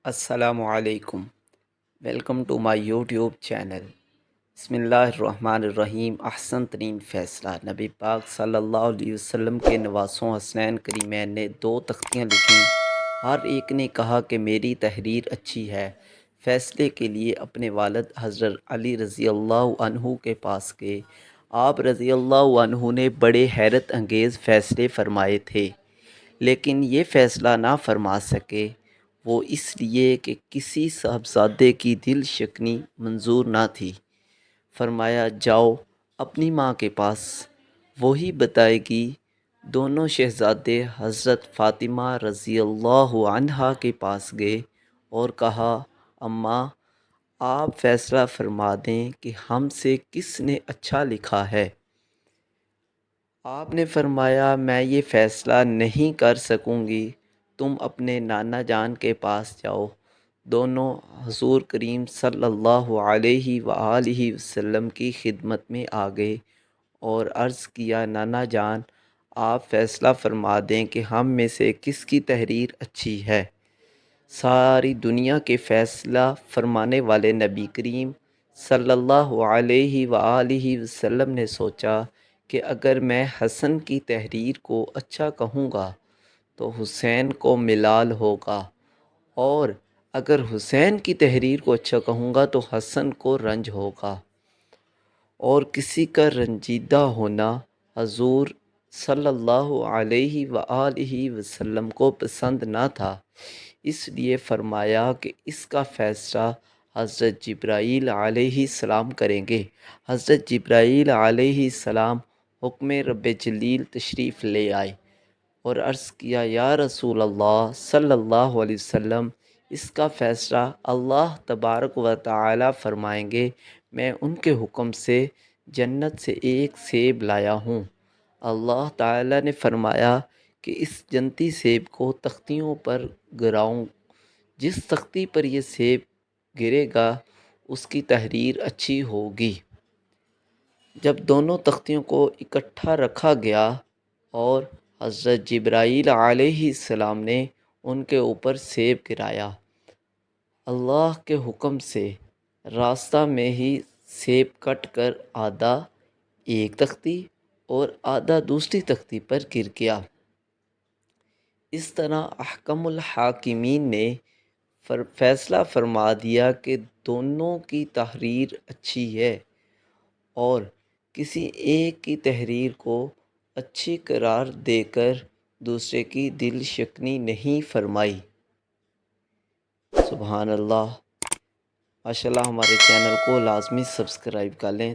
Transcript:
السلام علیکم، welcome to my YouTube channel. بسم اللہ الرحمن الرحیم۔ احسن ترین فیصلہ، نبی پاک صلی اللہ علیہ وسلم کے نواسوں حسنین کریمین نے 2 تختیاں لکھیں۔ ہر ایک نے کہا کہ میری تحریر اچھی ہے۔ فیصلے کے لیے اپنے والد حضرت علی رضی اللہ عنہ کے پاس گئے۔ آپ رضی اللہ عنہ نے بڑے حیرت انگیز فیصلے فرمائے تھے، لیکن یہ فیصلہ نہ فرما سکے، وہ اس لیے کہ کسی صاحبزادے کی دل شکنی منظور نہ تھی۔ فرمایا جاؤ اپنی ماں کے پاس، وہی بتائے گی۔ دونوں شہزادے حضرت فاطمہ رضی اللہ عنہا کے پاس گئے اور کہا اماں، آپ فیصلہ فرما دیں کہ ہم سے کس نے اچھا لکھا ہے۔ آپ نے فرمایا میں یہ فیصلہ نہیں کر سکوں گی، تم اپنے نانا جان کے پاس جاؤ۔ دونوں حضور کریم صلی اللہ علیہ وآلہ وسلم کی خدمت میں آ گئے اور عرض کیا نانا جان، آپ فیصلہ فرما دیں کہ ہم میں سے کس کی تحریر اچھی ہے۔ ساری دنیا کے فیصلہ فرمانے والے نبی کریم صلی اللہ علیہ وآلہ وسلم نے سوچا کہ اگر میں حسن کی تحریر کو اچھا کہوں گا تو حسین کو ملال ہوگا، اور اگر حسین کی تحریر کو اچھا کہوں گا تو حسن کو رنج ہوگا، اور کسی کا رنجیدہ ہونا حضور صلی اللہ علیہ وآلہ وسلم کو پسند نہ تھا۔ اس لیے فرمایا کہ اس کا فیصلہ حضرت جبرائیل علیہ السلام کریں گے۔ حضرت جبرائیل علیہ السلام حکم رب جلیل تشریف لے آئے اور عرض کیا یا رسول اللہ صلی اللہ علیہ وسلم، اس کا فیصلہ اللہ تبارک و تعالی فرمائیں گے۔ میں ان کے حکم سے جنت سے ایک سیب لایا ہوں۔ اللہ تعالی نے فرمایا کہ اس جنتی سیب کو تختیوں پر گراؤں، جس تختی پر یہ سیب گرے گا اس کی تحریر اچھی ہوگی۔ جب دونوں تختیوں کو اکٹھا رکھا گیا اور حضرت جبرائیل علیہ السلام نے ان کے اوپر سیب گرایا، اللہ کے حکم سے راستہ میں ہی سیب کٹ کر آدھا ایک تختی اور آدھا دوسری تختی پر گر گیا۔ اس طرح احکم الحاکمین نے فیصلہ فرما دیا کہ دونوں کی تحریر اچھی ہے، اور کسی ایک کی تحریر کو اچھی قرار دے کر دوسرے کی دل شکنی نہیں فرمائی۔ سبحان اللہ۔ ماشاءاللہ، ہمارے چینل کو لازمی سبسکرائب کر لیں